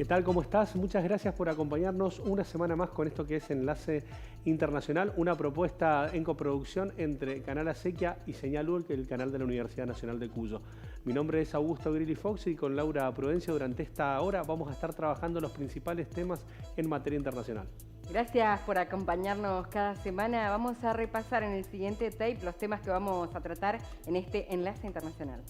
¿Qué tal? ¿Cómo estás? Muchas gracias por acompañarnos una semana más con esto que es Enlace Internacional, una propuesta en coproducción entre Canal Acequia y Señal UL, que es el canal de la Universidad Nacional de Cuyo. Mi nombre es Augusto Grilli Fox y con Laura Prudencio durante esta hora vamos a estar trabajando los principales temas en materia internacional. Gracias por acompañarnos cada semana. Vamos a repasar en el siguiente tape los temas que vamos a tratar en este Enlace Internacional.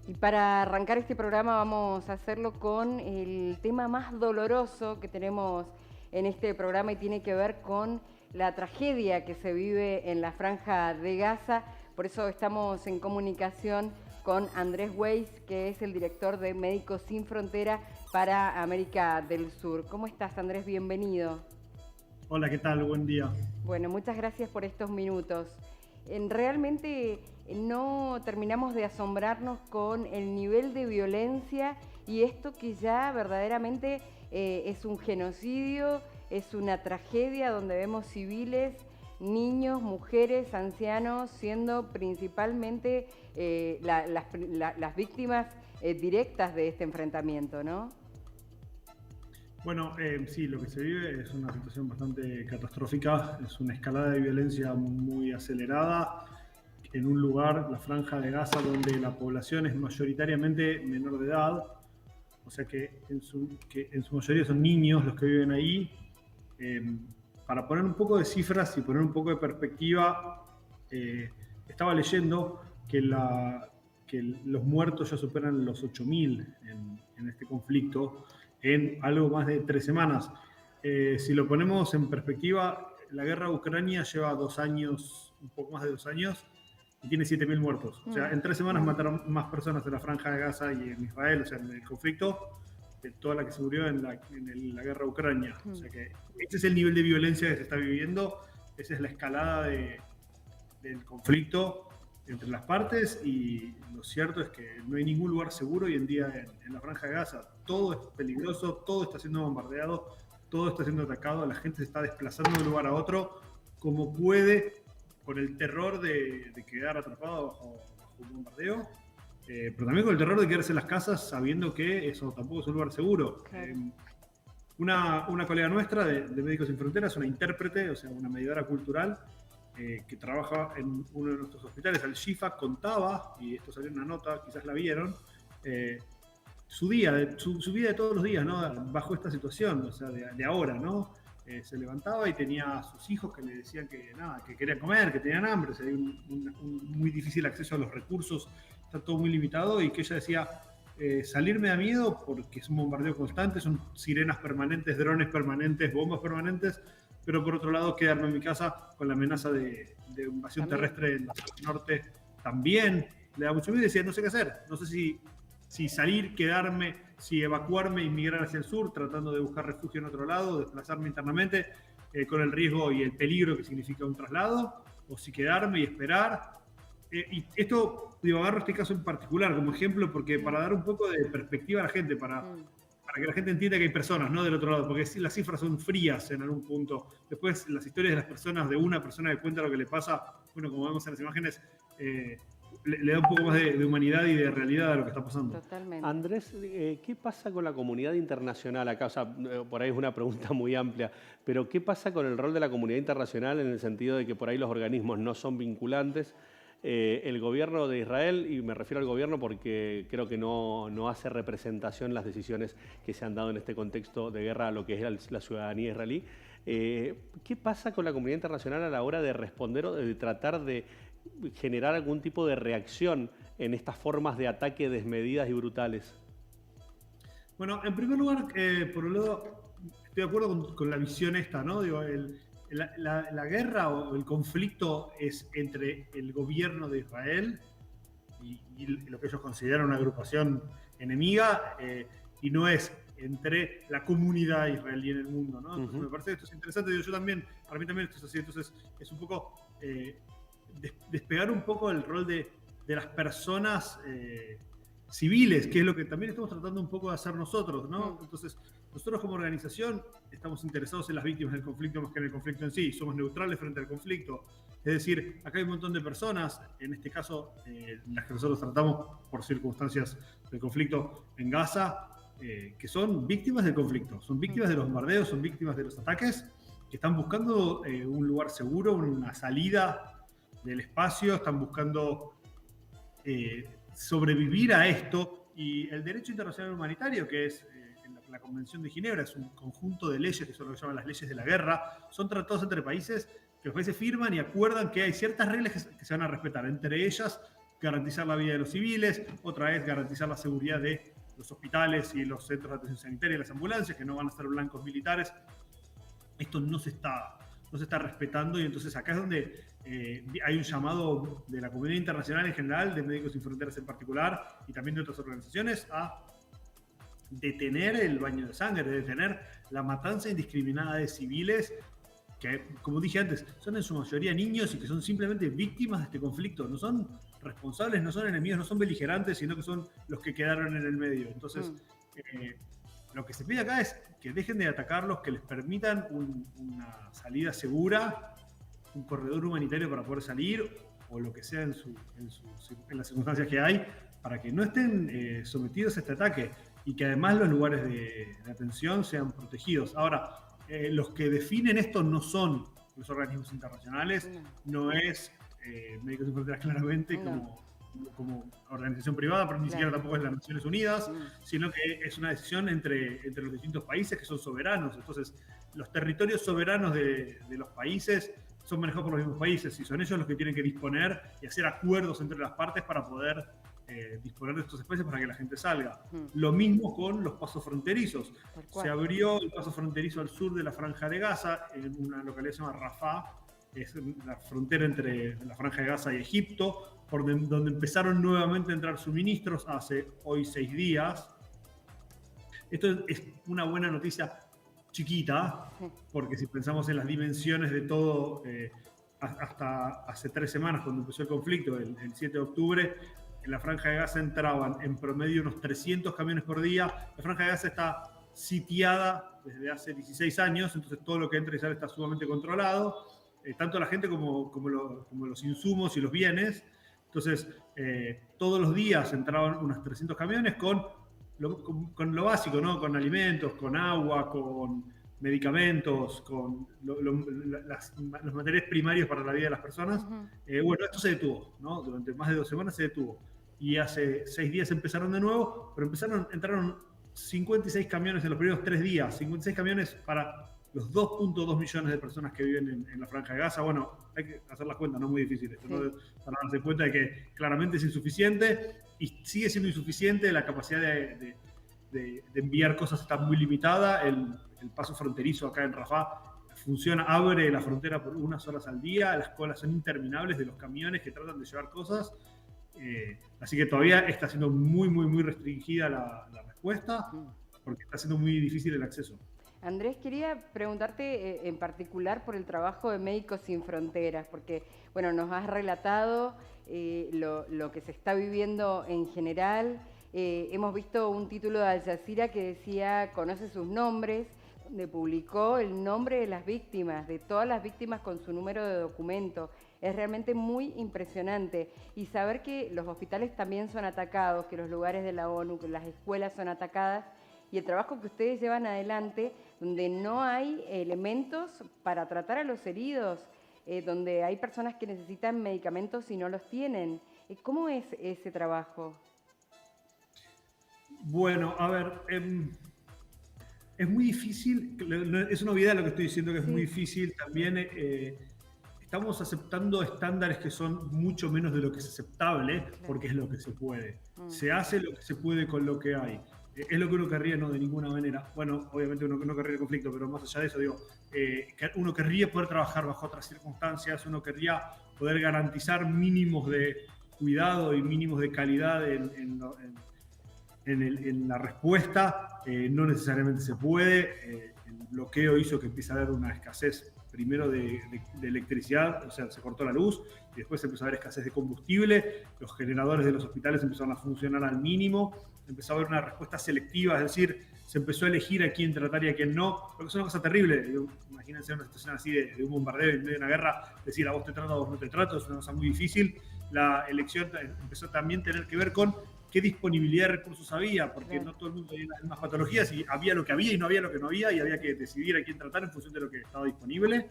Y para arrancar este programa vamos a hacerlo con el tema más doloroso que tenemos en este programa y tiene que ver con la tragedia que se vive en la Franja de Gaza. Por eso estamos en comunicación con Andrés Weiss, que es el director de Médicos Sin Frontera para América del Sur. ¿Cómo estás, Andrés? Bienvenido. Hola, ¿qué tal? Buen día. Bueno, muchas gracias por estos minutos. Realmente no terminamos de asombrarnos con el nivel de violencia y esto que ya verdaderamente es un genocidio, es una tragedia donde vemos civiles, niños, mujeres, ancianos siendo principalmente las víctimas directas de este enfrentamiento, ¿no? Bueno, sí, lo que se vive es una situación bastante catastrófica, es una escalada de violencia muy acelerada en un lugar, la Franja de Gaza, donde la población es mayoritariamente menor de edad, o sea que en su mayoría son niños los que viven ahí. Para poner un poco de cifras y poner un poco de perspectiva, estaba leyendo que los muertos ya superan los 8.000 en este conflicto, en algo más de 3 semanas. Si lo ponemos en perspectiva, la guerra de Ucrania lleva 2 años, un poco más de 2 años, y tiene 7.000 muertos. O sea, en 3 semanas mataron más personas en la Franja de Gaza y en Israel, o sea, en el conflicto, de toda la que se murió en la guerra de Ucrania. O sea que ese es el nivel de violencia que se está viviendo, esa es la escalada del conflicto entre las partes, y lo cierto es que no hay ningún lugar seguro hoy en día en la Franja de Gaza. Todo es peligroso, todo está siendo bombardeado, todo está siendo atacado, la gente se está desplazando de un lugar a otro como puede, con el terror de quedar atrapado bajo un bombardeo, pero también con el terror de quedarse en las casas sabiendo que eso tampoco es un lugar seguro. Claro. Una colega nuestra de Médicos Sin Fronteras, una intérprete, o sea, una mediadora cultural, que trabaja en uno de nuestros hospitales, Al Shifa, contaba, y esto salió en una nota, quizás la vieron, su vida de todos los días, ¿no? Bajo esta situación, o sea, de ahora, ¿no? Se levantaba y tenía a sus hijos que le decían que nada, que querían comer, que tenían hambre, o sea, hay un muy difícil acceso a los recursos, está todo muy limitado, y que ella decía, salir me da miedo porque es un bombardeo constante, son sirenas permanentes, drones permanentes, bombas permanentes, pero por otro lado quedarme en mi casa con la amenaza de invasión terrestre en la zona norte también le da mucho miedo. Y decía, no sé qué hacer, no sé si salir, quedarme, si evacuarme y migrar hacia el sur, tratando de buscar refugio en otro lado, desplazarme internamente, con el riesgo y el peligro que significa un traslado, o si quedarme y esperar. Y esto, digo, agarro este caso en particular como ejemplo porque para dar un poco de perspectiva a la gente, para que la gente entienda que hay personas, ¿no?, del otro lado, porque las cifras son frías en algún punto. Después, las historias de las personas, de una persona que cuenta lo que le pasa, bueno, como vemos en las imágenes, le da un poco más de humanidad y de realidad a lo que está pasando. Totalmente. Andrés, ¿qué pasa con la comunidad internacional acá? O sea, por ahí es una pregunta muy amplia, pero ¿qué pasa con el rol de la comunidad internacional en el sentido de que por ahí los organismos no son vinculantes? El gobierno de Israel, y me refiero al gobierno porque creo que no hace representación las decisiones que se han dado en este contexto de guerra a lo que es la ciudadanía israelí. ¿Qué pasa con la comunidad internacional a la hora de responder o de tratar de generar algún tipo de reacción en estas formas de ataque desmedidas y brutales? Bueno, en primer lugar, por un lado, estoy de acuerdo con la visión esta, ¿no? Digo, la guerra o el conflicto es entre el gobierno de Israel y lo que ellos consideran una agrupación enemiga, y no es entre la comunidad israelí en el mundo, ¿no? Entonces, me parece que esto es interesante. Digo, yo también, para mí también esto es así. Entonces, es un poco despegar un poco el rol de las personas civiles, que es lo que también estamos tratando un poco de hacer nosotros, ¿no? Entonces, nosotros como organización estamos interesados en las víctimas del conflicto más que en el conflicto en sí. Somos neutrales frente al conflicto. Es decir, acá hay un montón de personas, en este caso, las que nosotros tratamos por circunstancias del conflicto en Gaza, que son víctimas del conflicto, son víctimas de los bombardeos, son víctimas de los ataques, que están buscando un lugar seguro, una salida del espacio, están buscando sobrevivir a esto. Y el derecho internacional humanitario, que es la Convención de Ginebra, es un conjunto de leyes que son lo que llaman las leyes de la guerra, son tratados entre países que los países firman y acuerdan que hay ciertas reglas que se van a respetar. Entre ellas, garantizar la vida de los civiles, otra es garantizar la seguridad de los hospitales y los centros de atención sanitaria y las ambulancias, que no van a ser blancos militares. Esto no se está respetando, y entonces acá es donde hay un llamado de la comunidad internacional en general, de Médicos Sin Fronteras en particular, y también de otras organizaciones, a detener el baño de sangre, detener la matanza indiscriminada de civiles, que, como dije antes, son en su mayoría niños y que son simplemente víctimas de este conflicto. No son responsables, no son enemigos, no son beligerantes, sino que son los que quedaron en el medio. Entonces, lo que se pide acá es que dejen de atacarlos, que les permitan una salida segura, un corredor humanitario para poder salir, o lo que sea en las circunstancias que hay, para que no estén sometidos a este ataque, y que además los lugares de atención sean protegidos. Ahora, los que definen esto no son los organismos internacionales, no es Médicos Sin Fronteras claramente como organización privada, pero ni siquiera tampoco es las Naciones Unidas, sino que es una decisión entre los distintos países que son soberanos. Entonces, los territorios soberanos de los países son manejados por los mismos países, y son ellos los que tienen que disponer y hacer acuerdos entre las partes para poder disponer de estos espacios para que la gente salga. Lo mismo con los pasos fronterizos. Se abrió el paso fronterizo al sur de la Franja de Gaza, en una localidad que se llama Rafah, es la frontera entre la Franja de Gaza y Egipto, donde empezaron nuevamente a entrar suministros hace hoy 6 días. Esto es una buena noticia chiquita, porque si pensamos en las dimensiones de todo, hasta hace 3 semanas, cuando empezó el conflicto, el 7 de octubre, en la Franja de Gaza entraban en promedio unos 300 camiones por día. La Franja de Gaza está sitiada desde hace 16 años, entonces todo lo que entra y sale está sumamente controlado, tanto la gente como los insumos y los bienes. Entonces, todos los días entraban unos 300 camiones con lo básico, ¿no? Con alimentos, con agua, con medicamentos, con los materiales primarios para la vida de las personas. Bueno, esto se detuvo, ¿no? Durante más de 2 semanas se detuvo. Y hace 6 días empezaron de nuevo, pero entraron 56 camiones en los primeros 3 días. 56 camiones para los 2.2 millones de personas que viven en la Franja de Gaza. Bueno, hay que hacer las cuentas, no es muy difícil esto, ¿no? Para darse cuenta de que claramente es insuficiente, y sigue siendo insuficiente. La capacidad de enviar cosas está muy limitada. El paso fronterizo acá en Rafah funciona, abre la frontera por unas horas al día, las colas son interminables de los camiones que tratan de llevar cosas, así que todavía está siendo muy, muy, muy restringida la respuesta, porque está siendo muy difícil el acceso. Andrés, quería preguntarte en particular por el trabajo de Médicos Sin Fronteras, porque bueno, nos has relatado lo que se está viviendo en general. Hemos visto un título de Al Jazeera que decía "Conoce sus nombres", donde publicó el nombre de las víctimas, de todas las víctimas con su número de documento. Es realmente muy impresionante. Y saber que los hospitales también son atacados, que los lugares de la ONU, que las escuelas son atacadas, y el trabajo que ustedes llevan adelante, donde no hay elementos para tratar a los heridos, donde hay personas que necesitan medicamentos y no los tienen. ¿Cómo es ese trabajo? Bueno, a ver, es muy difícil, es una obviedad lo que estoy diciendo, que es muy difícil. También estamos aceptando estándares que son mucho menos de lo que es aceptable, porque es lo que se puede. Se hace lo que se puede con lo que hay. es lo que uno querría, no de ninguna manera. Bueno, obviamente uno no querría el conflicto, pero más allá de eso, digo, uno querría poder trabajar bajo otras circunstancias, uno querría poder garantizar mínimos de cuidado y mínimos de calidad en la respuesta. No necesariamente se puede. El bloqueo hizo que empiece a haber una escasez primero de electricidad, o sea, se cortó la luz, y después empezó a haber escasez de combustible, los generadores de los hospitales empezaron a funcionar al mínimo, empezó a haber una respuesta selectiva, es decir, se empezó a elegir a quién tratar y a quién no, lo que es una cosa terrible. Imagínense una situación así de un bombardeo en medio de una guerra, decir a vos te trato, a vos no te trato, es una cosa muy difícil. La elección empezó también a tener que ver con qué disponibilidad de recursos había, porque no todo el mundo tenía las mismas patologías y había lo que había y no había lo que no había, y había que decidir a quién tratar en función de lo que estaba disponible.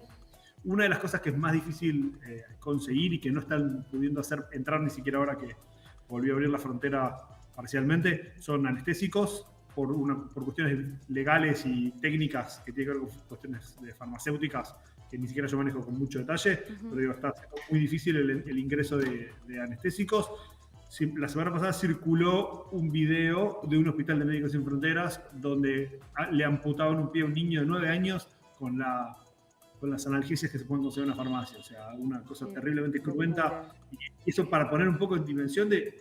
Una de las cosas que es más difícil conseguir y que no están pudiendo hacer entrar ni siquiera ahora que volvió a abrir la frontera parcialmente, son anestésicos por cuestiones legales y técnicas que tienen que ver con cuestiones de farmacéuticas que ni siquiera yo manejo con mucho detalle, pero digo, está muy difícil el ingreso de anestésicos. La semana pasada circuló un video de un hospital de Médicos Sin Fronteras donde le amputaban un pie a un niño de 9 años con las analgesias que se pueden conseguir en una farmacia. O sea, una cosa terriblemente cruenta. Y eso para poner un poco en dimensión de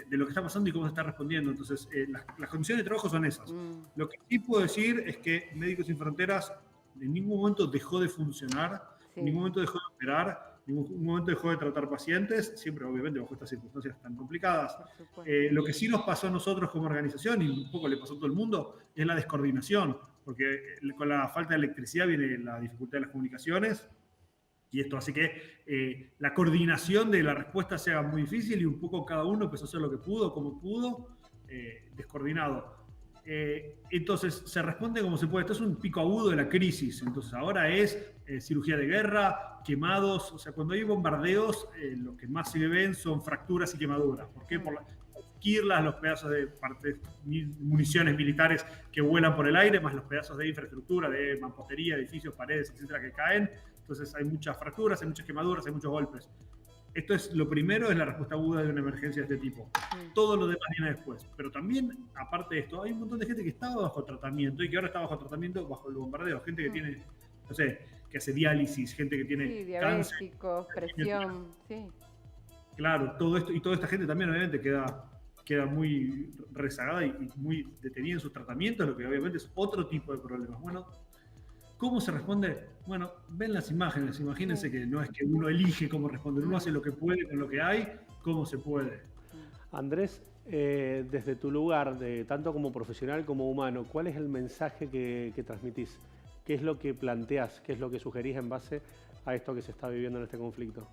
lo que está pasando y cómo se está respondiendo. Entonces, las condiciones de trabajo son esas. Lo que sí puedo decir es que Médicos Sin Fronteras en ningún momento dejó de funcionar, en ningún momento dejó de operar, en ningún momento dejó de tratar pacientes, siempre obviamente bajo estas circunstancias tan complicadas. Lo que sí nos pasó a nosotros como organización, y un poco le pasó a todo el mundo, es la descoordinación, porque con la falta de electricidad viene la dificultad de las comunicaciones, y esto hace que la coordinación de la respuesta sea muy difícil y un poco cada uno empezó a hacer lo que pudo, como pudo, descoordinado. Entonces se responde como se puede. Esto es un pico agudo de la crisis. Entonces ahora es cirugía de guerra, quemados. O sea, cuando hay bombardeos, lo que más se ven son fracturas y quemaduras. ¿Por qué? Por las quirlas, los pedazos de municiones militares que vuelan por el aire, más los pedazos de infraestructura, de mampostería, edificios, paredes, etcétera, que caen. Entonces hay muchas fracturas, hay muchas quemaduras, hay muchos golpes. Esto es lo primero, es la respuesta aguda de una emergencia de este tipo. Todo lo demás viene después. Pero también, aparte de esto, hay un montón de gente que estaba bajo tratamiento y que ahora está bajo tratamiento bajo el bombardeo. Gente que tiene, no sé, que hace diálisis, gente que tiene diabéticos, presión, Claro, todo esto y toda esta gente también obviamente queda muy rezagada y muy detenida en sus tratamientos, lo que obviamente es otro tipo de problemas. Bueno, ¿cómo se responde? Bueno, ven las imágenes, imagínense que no es que uno elige cómo responder, uno hace lo que puede con lo que hay, cómo se puede. Andrés, desde tu lugar, tanto como profesional como humano, ¿cuál es el mensaje que transmitís? ¿Qué es lo que planteás? ¿Qué es lo que sugerís en base a esto que se está viviendo en este conflicto?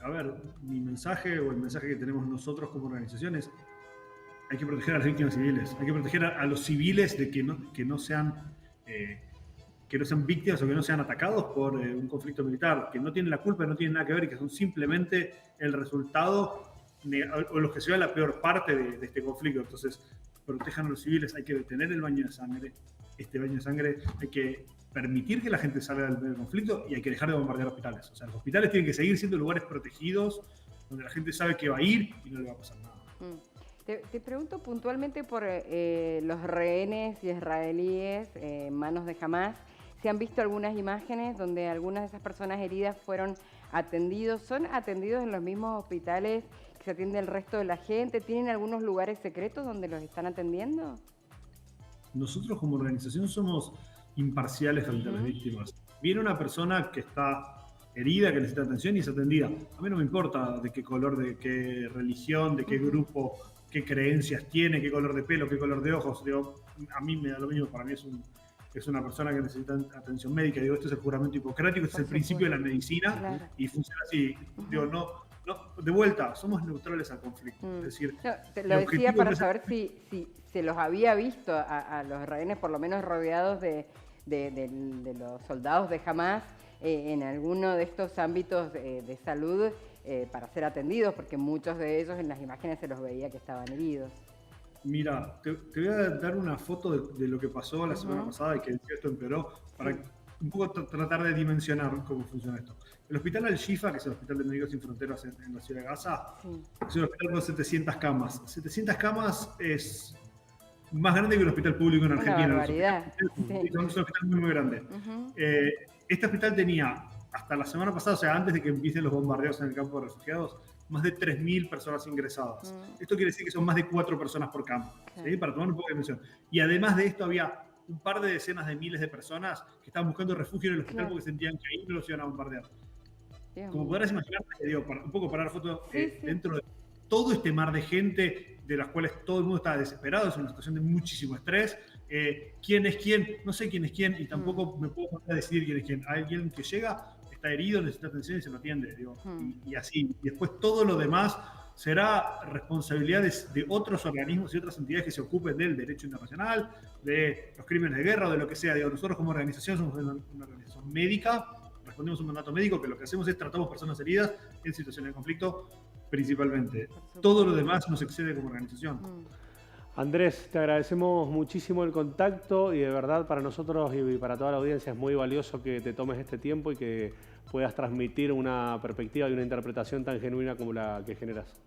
A ver, mi mensaje o el mensaje que tenemos nosotros como organización es: hay que proteger a las víctimas civiles, hay que proteger a los civiles de que no sean víctimas o que no sean atacados por un conflicto militar, que no tienen la culpa, no tienen nada que ver y que son simplemente el resultado o los que se ve la peor parte de este conflicto. Entonces, protejan a los civiles, hay que detener el baño de sangre, hay que permitir que la gente salga del conflicto y hay que dejar de bombardear hospitales. O sea, los hospitales tienen que seguir siendo lugares protegidos, donde la gente sabe que va a ir y no le va a pasar nada. Te pregunto puntualmente por los rehenes israelíes en manos de Hamás. ¿Se han visto algunas imágenes donde algunas de esas personas heridas fueron atendidos? ¿Son atendidos en los mismos hospitales que se atiende el resto de la gente? ¿Tienen algunos lugares secretos donde los están atendiendo? Nosotros como organización somos imparciales frente a las víctimas. Viene una persona que está herida, que necesita atención y es atendida. A mí no me importa de qué color, de qué religión, de qué grupo, qué creencias tiene, qué color de pelo, qué color de ojos. Digo, a mí me da lo mismo, para mí es una persona que necesita atención médica. Digo, esto es el juramento hipocrático, este es el principio de la medicina y funciona así. Digo, no, de vuelta, somos neutrales al conflicto. Es decir, lo decía para saber si se los había visto a los rehenes, por lo menos rodeados de los soldados de Hamás en alguno de estos ámbitos de salud para ser atendidos, porque muchos de ellos en las imágenes se los veía que estaban heridos. Mira, te voy a dar una foto de lo que pasó la semana pasada y que esto empeoró, para un poco tratar de dimensionar cómo funciona esto. El hospital Al-Shifa, que es el hospital de Médicos Sin Fronteras en la ciudad de Gaza, es un hospital con 700 camas. 700 camas es más grande que un hospital público en Argentina. Una barbaridad. Es un hospital muy, muy grande. Este hospital tenía, hasta la semana pasada, o sea, antes de que empiecen los bombardeos en el campo de refugiados, más de 3.000 personas ingresadas. Esto quiere decir que son más de 4 personas por campo, ¿sí? Para tomar un poco de dimensión. Y además de esto había un par de decenas de miles de personas que estaban buscando refugio en el hospital porque sentían que ahí no los iban a bombardear. Como podrás imaginar, un poco para dar foto, dentro de todo este mar de gente, de las cuales todo el mundo está desesperado, es una situación de muchísimo estrés. ¿Quién es quién? No sé quién es quién y tampoco me puedo poner a decidir quién es quién. Hay alguien que llega, está herido, necesita atención y se lo atiende. Y así. Y después todo lo demás será responsabilidad de otros organismos y otras entidades que se ocupen del derecho internacional, de los crímenes de guerra o de lo que sea. Nosotros como organización somos una organización médica, respondemos un mandato médico, que lo que hacemos es tratamos personas heridas en situaciones de conflicto principalmente. Todo lo demás nos excede como organización. Andrés, te agradecemos muchísimo el contacto y de verdad para nosotros y para toda la audiencia es muy valioso que te tomes este tiempo y que puedas transmitir una perspectiva y una interpretación tan genuina como la que generas.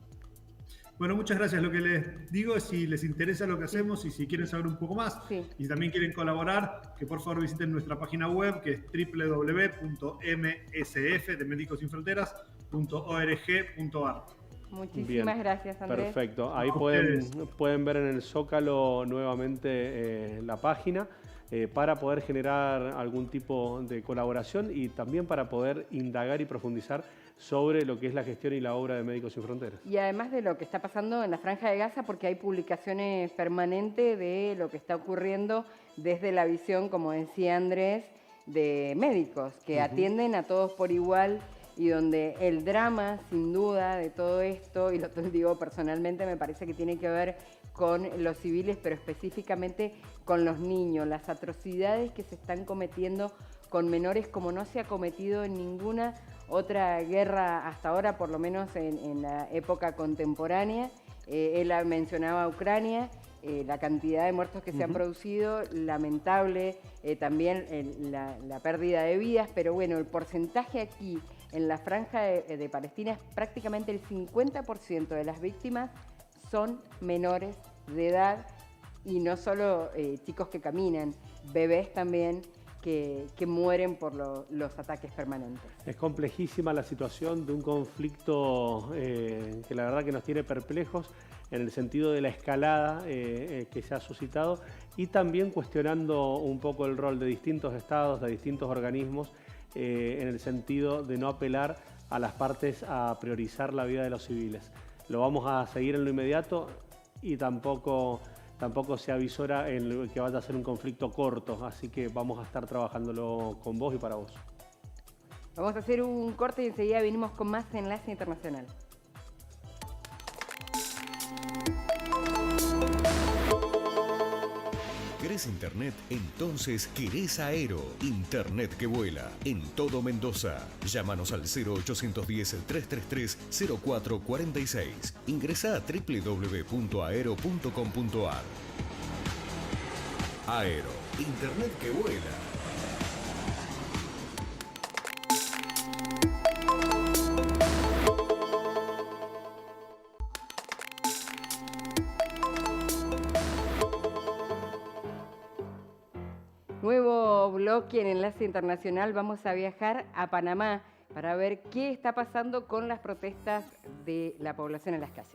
Bueno, muchas gracias. Lo que les digo es si les interesa lo que hacemos y si quieren saber un poco más y también quieren colaborar, que por favor visiten nuestra página web que es www.msf.org.ar. Muchísimas gracias, Andrés. Perfecto. Ahí pueden ver en el Zócalo nuevamente la página para poder generar algún tipo de colaboración y también para poder indagar y profundizar sobre lo que es la gestión y la obra de Médicos Sin Fronteras. Y además de lo que está pasando en la Franja de Gaza, porque hay publicaciones permanentes de lo que está ocurriendo desde la visión, como decía Andrés, de médicos que atienden a todos por igual y donde el drama, sin duda, de todo esto, y lo digo personalmente, me parece que tiene que ver con los civiles, pero específicamente con los niños, las atrocidades que se están cometiendo con menores como no se ha cometido en ninguna otra guerra hasta ahora, por lo menos en la época contemporánea. Él mencionaba Ucrania, la cantidad de muertos que se han producido, lamentable, también la pérdida de vidas, pero bueno, el porcentaje aquí en la Franja de Palestina es prácticamente el 50% de las víctimas son menores de edad y no solo chicos que caminan, bebés también que mueren por los ataques permanentes. Es complejísima la situación de un conflicto que la verdad que nos tiene perplejos en el sentido de la escalada que se ha suscitado y también cuestionando un poco el rol de distintos estados, de distintos organismos en el sentido de no apelar a las partes a priorizar la vida de los civiles. Lo vamos a seguir en lo inmediato y tampoco se avisora en que vaya a ser un conflicto corto, así que vamos a estar trabajándolo con vos y para vos. Vamos a hacer un corte y enseguida venimos con más Enlace Internacional. ¿Querés internet? Entonces querés Aero. Internet que vuela en todo Mendoza. Llámanos al 0810-333-0446. Ingresá a www.aero.com.ar. Aero. Internet que vuela. Nuevo bloque en Enlace Internacional. Vamos a viajar a Panamá para ver qué está pasando con las protestas de la población en las calles.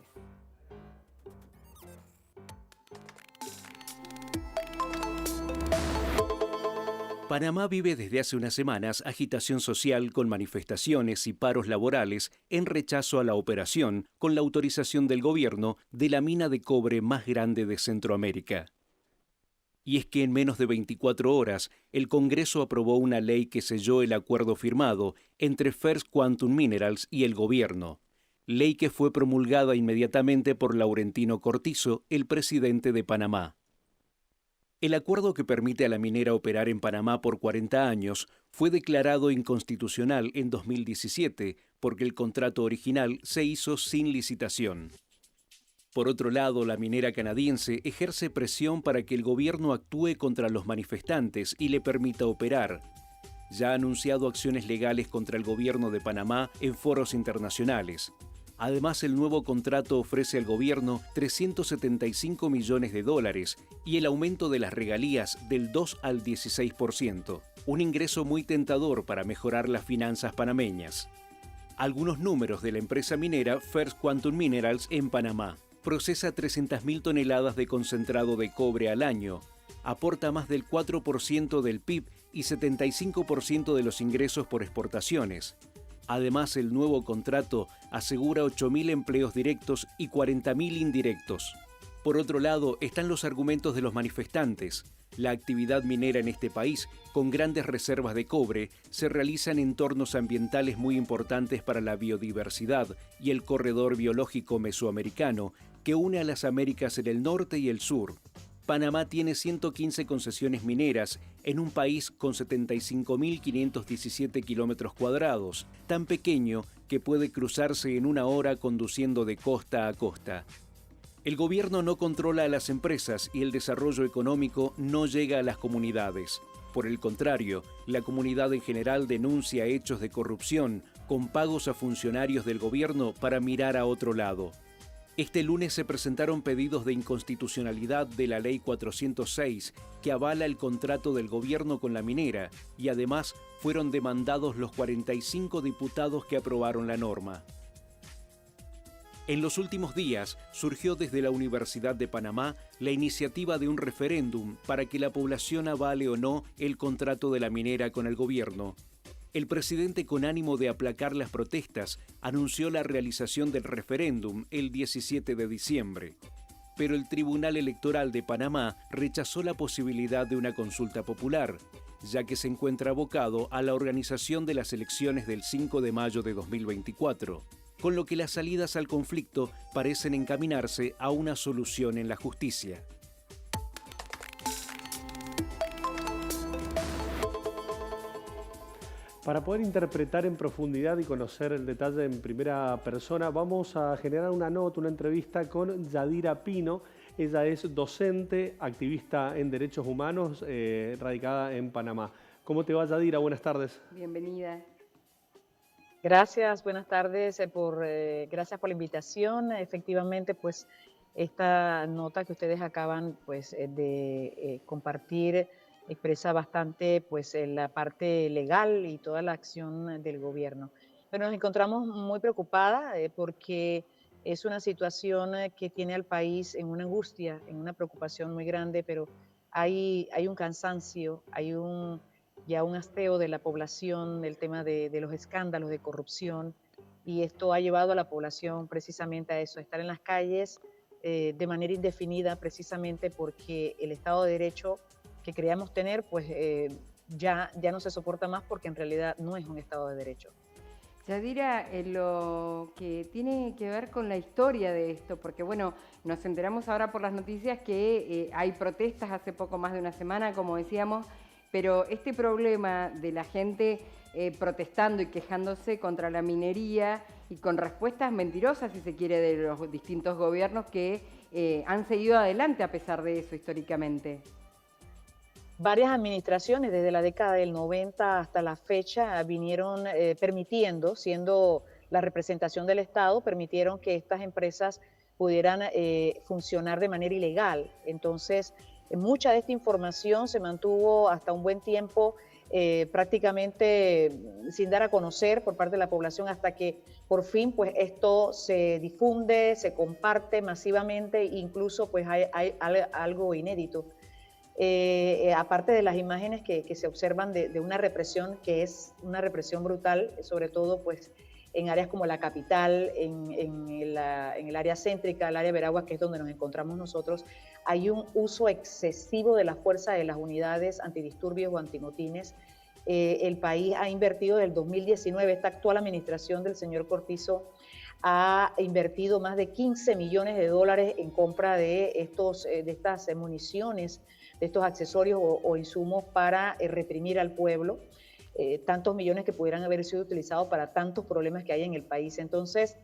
Panamá vive desde hace unas semanas agitación social con manifestaciones y paros laborales en rechazo a la operación, con la autorización del gobierno, de la mina de cobre más grande de Centroamérica. Y es que en menos de 24 horas, el Congreso aprobó una ley que selló el acuerdo firmado entre First Quantum Minerals y el gobierno, ley que fue promulgada inmediatamente por Laurentino Cortizo, el presidente de Panamá. El acuerdo que permite a la minera operar en Panamá por 40 años fue declarado inconstitucional en 2017 porque el contrato original se hizo sin licitación. Por otro lado, la minera canadiense ejerce presión para que el gobierno actúe contra los manifestantes y le permita operar. Ya ha anunciado acciones legales contra el gobierno de Panamá en foros internacionales. Además, el nuevo contrato ofrece al gobierno 375 millones de dólares y el aumento de las regalías del 2 al 16%, un ingreso muy tentador para mejorar las finanzas panameñas. Algunos números de la empresa minera First Quantum Minerals en Panamá. Procesa 300.000 toneladas de concentrado de cobre al año, aporta más del 4% del PIB y 75% de los ingresos por exportaciones. Además, el nuevo contrato asegura 8.000 empleos directos y 40.000 indirectos. Por otro lado, están los argumentos de los manifestantes. La actividad minera en este país, con grandes reservas de cobre, se realiza en entornos ambientales muy importantes para la biodiversidad y el corredor biológico mesoamericano, que une a las Américas en el norte y el sur. Panamá tiene 115 concesiones mineras en un país con 75.517 kilómetros cuadrados, tan pequeño que puede cruzarse en una hora conduciendo de costa a costa. El gobierno no controla a las empresas y el desarrollo económico no llega a las comunidades. Por el contrario, la comunidad en general denuncia hechos de corrupción con pagos a funcionarios del gobierno para mirar a otro lado. Este lunes se presentaron pedidos de inconstitucionalidad de la Ley 406, que avala el contrato del gobierno con la minera, y además fueron demandados los 45 diputados que aprobaron la norma. En los últimos días surgió desde la Universidad de Panamá la iniciativa de un referéndum para que la población avale o no el contrato de la minera con el gobierno. El presidente, con ánimo de aplacar las protestas, anunció la realización del referéndum el 17 de diciembre. Pero el Tribunal Electoral de Panamá rechazó la posibilidad de una consulta popular, ya que se encuentra abocado a la organización de las elecciones del 5 de mayo de 2024, con lo que las salidas al conflicto parecen encaminarse a una solución en la justicia. Para poder interpretar en profundidad y conocer el detalle en primera persona, vamos a generar una nota, una entrevista con Yadira Pino. Ella es docente, activista en derechos humanos, radicada en Panamá. ¿Cómo te va, Yadira? Buenas tardes. Bienvenida. Gracias, buenas tardes, gracias por la invitación. Efectivamente, pues esta nota que ustedes acaban de compartir expresa bastante la parte legal y toda la acción del gobierno. Pero nos encontramos muy preocupadas porque es una situación que tiene al país en una angustia, en una preocupación muy grande, pero hay un cansancio, hay ya un hasteo de la población del tema de los escándalos de corrupción, y esto ha llevado a la población precisamente a eso, a estar en las calles de manera indefinida, precisamente porque el Estado de Derecho que creíamos tener, ya no se soporta más, porque en realidad no es un Estado de Derecho. Yadira, lo que tiene que ver con la historia de esto, porque bueno, nos enteramos ahora por las noticias que hay protestas hace poco más de una semana, como decíamos, pero este problema de la gente protestando y quejándose contra la minería y con respuestas mentirosas, si se quiere, de los distintos gobiernos que han seguido adelante a pesar de eso históricamente. Varias administraciones desde la década del 90 hasta la fecha vinieron permitiendo, siendo la representación del Estado, permitieron que estas empresas pudieran funcionar de manera ilegal. Entonces, mucha de esta información se mantuvo hasta un buen tiempo prácticamente sin dar a conocer por parte de la población, hasta que por fin esto se difunde, se comparte masivamente, e incluso hay algo inédito. Aparte de las imágenes que se observan de una represión que es una represión brutal, sobre todo en áreas como la capital, en el área céntrica, el área de Veraguas, que es donde nos encontramos nosotros, hay un uso excesivo de la fuerza de las unidades antidisturbios o antimotines. El país ha invertido desde el 2019, esta actual administración del señor Cortizo ha invertido más de 15 millones de dólares en compra de estas municiones, de estos accesorios o insumos para reprimir al pueblo, tantos millones que pudieran haber sido utilizados para tantos problemas que hay en el país. Entonces,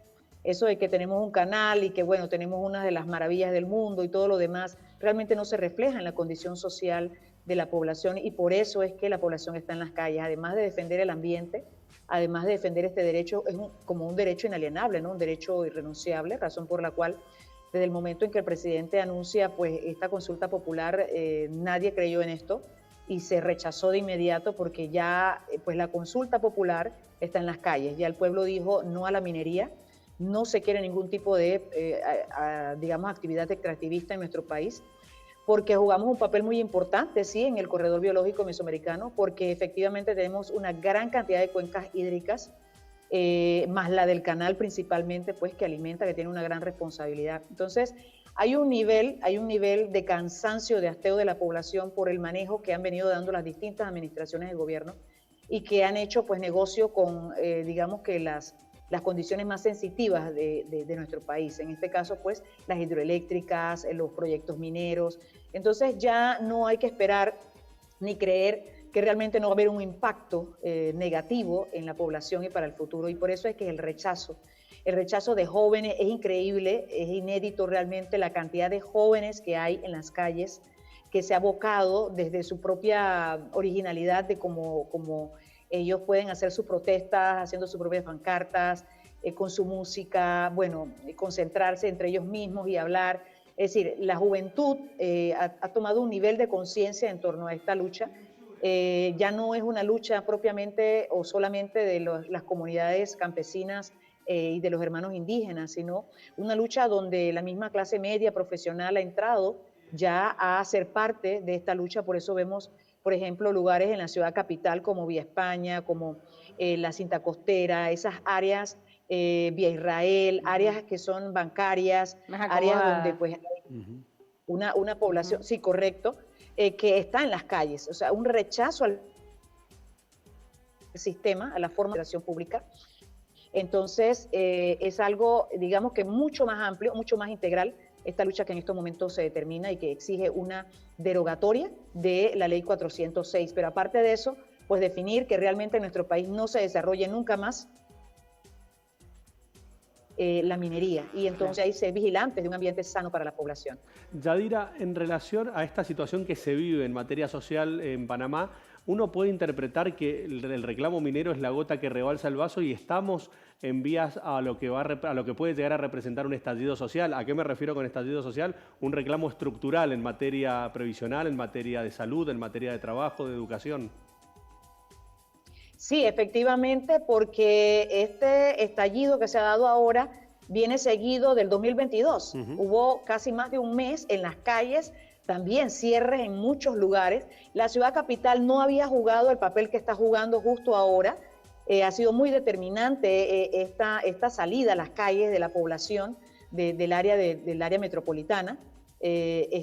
eso de que tenemos un canal y que, bueno, tenemos una de las maravillas del mundo y todo lo demás, realmente no se refleja en la condición social de la población, y por eso es que la población está en las calles, además de defender el ambiente, además de defender este derecho, es como un derecho inalienable, ¿no? Un derecho irrenunciable, razón por la cual desde el momento en que el presidente anuncia pues, esta consulta popular, nadie creyó en esto y se rechazó de inmediato porque ya pues, la consulta popular está en las calles. Ya el pueblo dijo no a la minería, no se quiere ningún tipo de, digamos, actividad extractivista en nuestro país, porque jugamos un papel muy importante, sí, en el corredor biológico mesoamericano, porque efectivamente tenemos una gran cantidad de cuencas hídricas, más la del canal principalmente, pues que alimenta, que tiene una gran responsabilidad. Entonces, hay un nivel de cansancio, de hasteo de la población por el manejo que han venido dando las distintas administraciones de gobierno y que han hecho pues negocio con, digamos que las condiciones más sensitivas de nuestro país. En este caso, pues, las hidroeléctricas, los proyectos mineros. Entonces, ya no hay que esperar ni creer que realmente no va a haber un impacto negativo en la población y para el futuro. Y por eso es que el rechazo de jóvenes es increíble, es inédito realmente la cantidad de jóvenes que hay en las calles, que se ha abocado desde su propia originalidad de cómo ellos pueden hacer sus protestas, haciendo sus propias pancartas, con su música, bueno, concentrarse entre ellos mismos y hablar. Es decir, la juventud ha tomado un nivel de conciencia en torno a esta lucha. Ya no es una lucha propiamente o solamente de las comunidades campesinas y de los hermanos indígenas, sino una lucha donde la misma clase media profesional ha entrado ya a ser parte de esta lucha. Por eso vemos, por ejemplo, lugares en la ciudad capital como Vía España, como la Cinta Costera, esas áreas, Vía Israel, áreas que son bancarias, áreas donde pues hay una población, sí, correcto, que está en las calles. O sea, un rechazo al sistema, a la forma de administración pública. Entonces, es algo, digamos que mucho más amplio, mucho más integral, esta lucha que en estos momentos se determina y que exige una derogatoria de la ley 406. Pero aparte de eso, pues definir que realmente en nuestro país no se desarrolle nunca más la minería y entonces hay que ser vigilantes de un ambiente sano para la población. Yadira, en relación a esta situación que se vive en materia social en Panamá, uno puede interpretar que el reclamo minero es la gota que rebalsa el vaso y estamos en vías a lo que puede llegar a representar un estallido social. ¿A qué me refiero con estallido social? Un reclamo estructural en materia previsional, en materia de salud, en materia de trabajo, de educación. Sí, efectivamente, porque este estallido que se ha dado ahora viene seguido del 2022. Hubo casi más de un mes en las calles, también cierres en muchos lugares. La ciudad capital no había jugado el papel que está jugando justo ahora. Ha sido muy determinante esta salida a las calles de la población del área metropolitana. El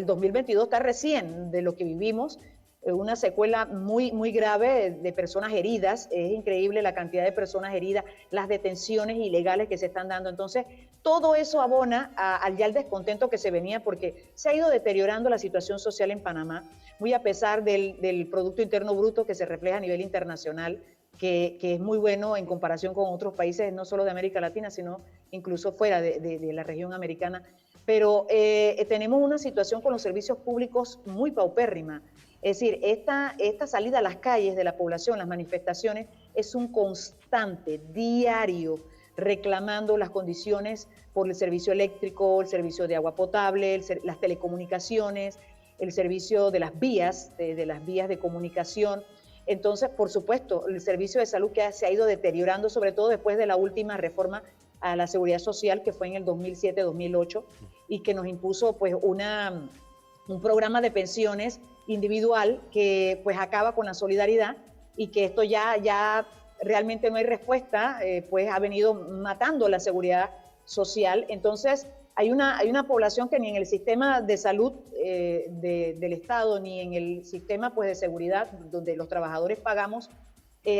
2022 está recién de lo que vivimos, una secuela muy, muy grave de personas heridas. Es increíble la cantidad de personas heridas, las detenciones ilegales que se están dando. Entonces, todo eso abona al ya el descontento que se venía porque se ha ido deteriorando la situación social en Panamá, muy a pesar del Producto Interno Bruto que se refleja a nivel internacional, que es muy bueno en comparación con otros países, no solo de América Latina, sino incluso fuera de la región americana. Pero tenemos una situación con los servicios públicos muy paupérrima. Es decir, esta salida a las calles de la población, las manifestaciones, es un constante, diario, reclamando las condiciones por el servicio eléctrico, el servicio de agua potable, las telecomunicaciones, el servicio de las vías, de las vías de comunicación. Entonces, por supuesto, el servicio de salud que se ha ido deteriorando, sobre todo después de la última reforma a la seguridad social, que fue en el 2007-2008, y que nos impuso pues un programa de pensiones individual que pues acaba con la solidaridad y que esto ya realmente no hay respuesta, pues ha venido matando la seguridad social. Entonces hay una población que ni en el sistema de salud del Estado ni en el sistema pues de seguridad donde los trabajadores pagamos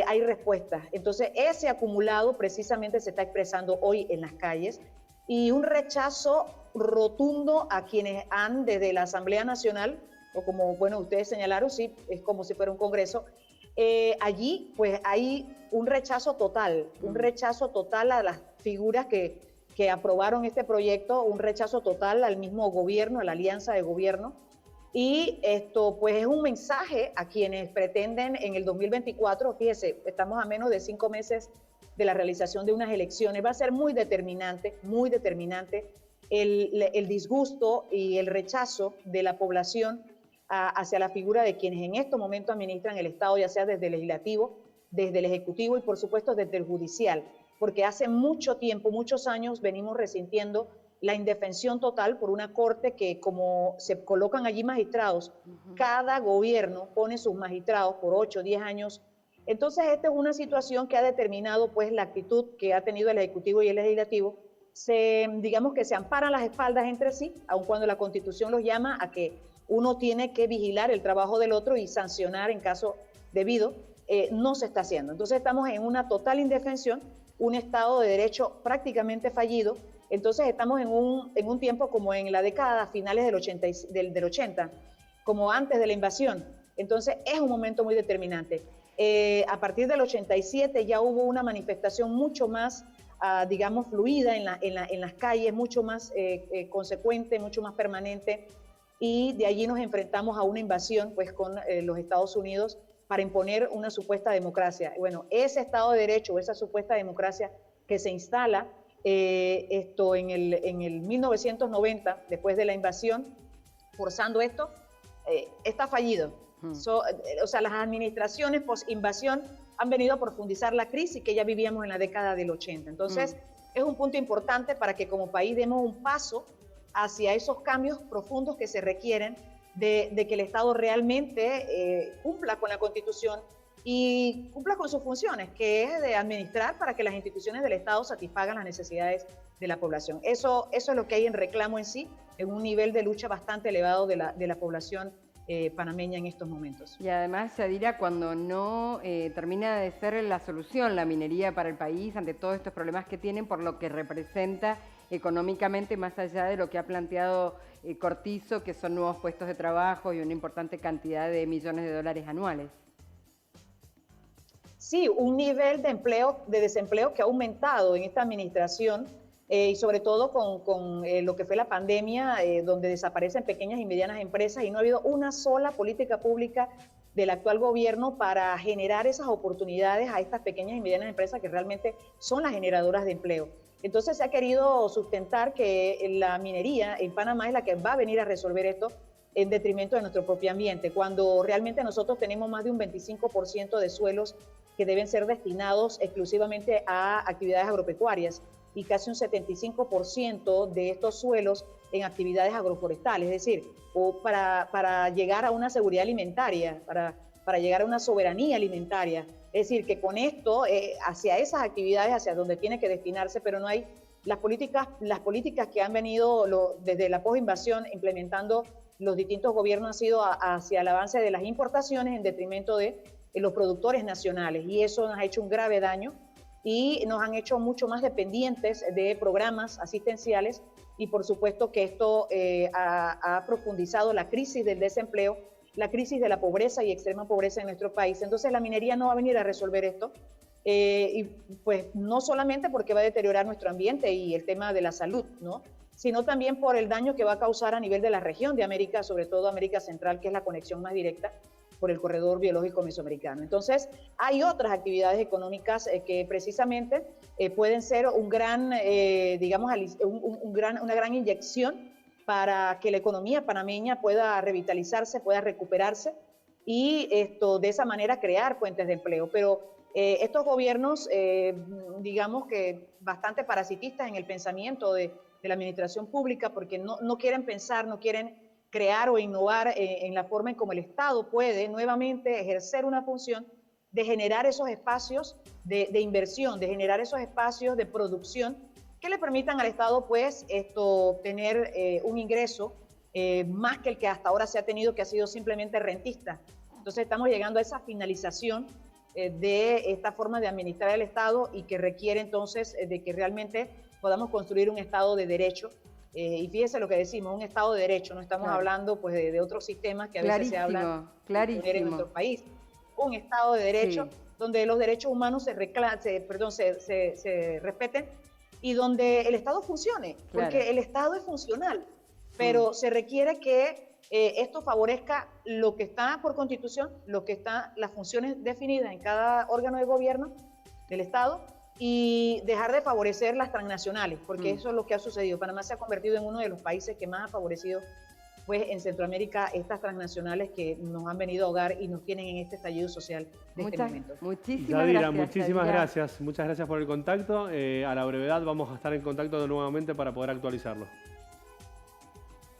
hay respuesta. Entonces ese acumulado precisamente se está expresando hoy en las calles y un rechazo rotundo a quienes han desde la Asamblea Nacional, o como bueno ustedes señalaron, sí, es como si fuera un congreso, allí pues hay un rechazo total a las figuras que aprobaron este proyecto, un rechazo total al mismo gobierno, a la alianza de gobierno, Y esto pues es un mensaje a quienes pretenden en el 2024, fíjese, estamos a menos de 5 meses de la realización de unas elecciones, va a ser muy determinante el disgusto y el rechazo de la población hacia la figura de quienes en estos momentos administran el Estado, ya sea desde el legislativo, desde el ejecutivo y por supuesto desde el judicial, porque hace mucho tiempo, muchos años venimos resintiendo la indefensión total por una corte que, como se colocan allí magistrados, cada gobierno pone sus magistrados por 8 o 10 años. Entonces esta es una situación que ha determinado pues la actitud que ha tenido el Ejecutivo y el Legislativo. Digamos que se amparan las espaldas entre sí, aun cuando la Constitución los llama a que uno tiene que vigilar el trabajo del otro y sancionar en caso debido, no se está haciendo. Entonces estamos en una total indefensión, un Estado de Derecho prácticamente fallido. Entonces estamos en un tiempo como en la década finales del 80, como antes de la invasión. Entonces es un momento muy determinante. A partir del 87 ya hubo una manifestación mucho más, digamos, fluida en las calles, mucho más consecuente, mucho más permanente. Y de allí nos enfrentamos a una invasión pues, con los Estados Unidos para imponer una supuesta democracia. Bueno, ese Estado de Derecho, esa supuesta democracia que se instala en el 1990, después de la invasión, forzando esto, está fallido. O sea, las administraciones post-invasión han venido a profundizar la crisis que ya vivíamos en la década del 80. Entonces, es un punto importante para que como país demos un paso hacia esos cambios profundos que se requieren de que el Estado realmente cumpla con la Constitución y cumpla con sus funciones, que es de administrar para que las instituciones del Estado satisfagan las necesidades de la población. Eso es lo que hay en reclamo en sí, en un nivel de lucha bastante elevado de la población panameña en estos momentos. Y además, Yadira, cuando no termina de ser la solución la minería para el país ante todos estos problemas que tienen, por lo que representa económicamente, más allá de lo que ha planteado Cortizo, que son nuevos puestos de trabajo y una importante cantidad de millones de dólares anuales. Sí, un nivel de desempleo que ha aumentado en esta administración y sobre todo con lo que fue la pandemia, donde desaparecen pequeñas y medianas empresas y no ha habido una sola política pública del actual gobierno para generar esas oportunidades a estas pequeñas y medianas empresas que realmente son las generadoras de empleo. Entonces se ha querido sustentar que la minería en Panamá es la que va a venir a resolver esto en detrimento de nuestro propio ambiente, cuando realmente nosotros tenemos más de un 25% de suelos que deben ser destinados exclusivamente a actividades agropecuarias y casi un 75% de estos suelos en actividades agroforestales, es decir, para llegar a una seguridad alimentaria, para llegar a una soberanía alimentaria. Es decir, que con esto, hacia esas actividades, hacia donde tiene que destinarse, pero no hay las políticas que han venido desde la posinvasión implementando los distintos gobiernos han sido hacia el avance de las importaciones en detrimento de los productores nacionales, y eso nos ha hecho un grave daño y nos han hecho mucho más dependientes de programas asistenciales, y por supuesto que esto ha profundizado la crisis del desempleo, la crisis de la pobreza y extrema pobreza en nuestro país. Entonces la minería no va a venir a resolver esto, y pues no solamente porque va a deteriorar nuestro ambiente y el tema de la salud, ¿no?, sino también por el daño que va a causar a nivel de la región de América, sobre todo América Central, que es la conexión más directa por el corredor biológico mesoamericano. Entonces, hay otras actividades económicas que precisamente pueden ser un gran, digamos, una gran inyección para que la economía panameña pueda revitalizarse, pueda recuperarse y de esa manera crear fuentes de empleo. Pero estos gobiernos, digamos que bastante parasitistas en el pensamiento de la administración pública, porque no quieren pensar, no quieren crear o innovar en la forma en cómo el Estado puede nuevamente ejercer una función de generar esos espacios de inversión, de generar esos espacios de producción que le permitan al Estado pues tener un ingreso más que el que hasta ahora se ha tenido, que ha sido simplemente rentista. Entonces estamos llegando a esa finalización de esta forma de administrar el Estado y que requiere entonces de que realmente podamos construir un Estado de derecho. Y fíjese lo que decimos, un Estado de derecho, no estamos hablando pues de otros sistemas que a veces se hablan en nuestro país. Un Estado de derecho donde los derechos humanos se respeten y donde el Estado funcione, porque el Estado es funcional, pero se requiere que esto favorezca lo que está por constitución, lo que está, las funciones definidas en cada órgano de gobierno del Estado, y dejar de favorecer las transnacionales, porque eso es lo que ha sucedido. Panamá se ha convertido en uno de los países que más ha favorecido pues, en Centroamérica estas transnacionales que nos han venido a ahogar y nos tienen en este estallido social de este momento. Muchísimas Yadira, gracias. muchísimas Yadira. gracias. Muchas gracias por el contacto. A la brevedad vamos a estar en contacto nuevamente para poder actualizarlo.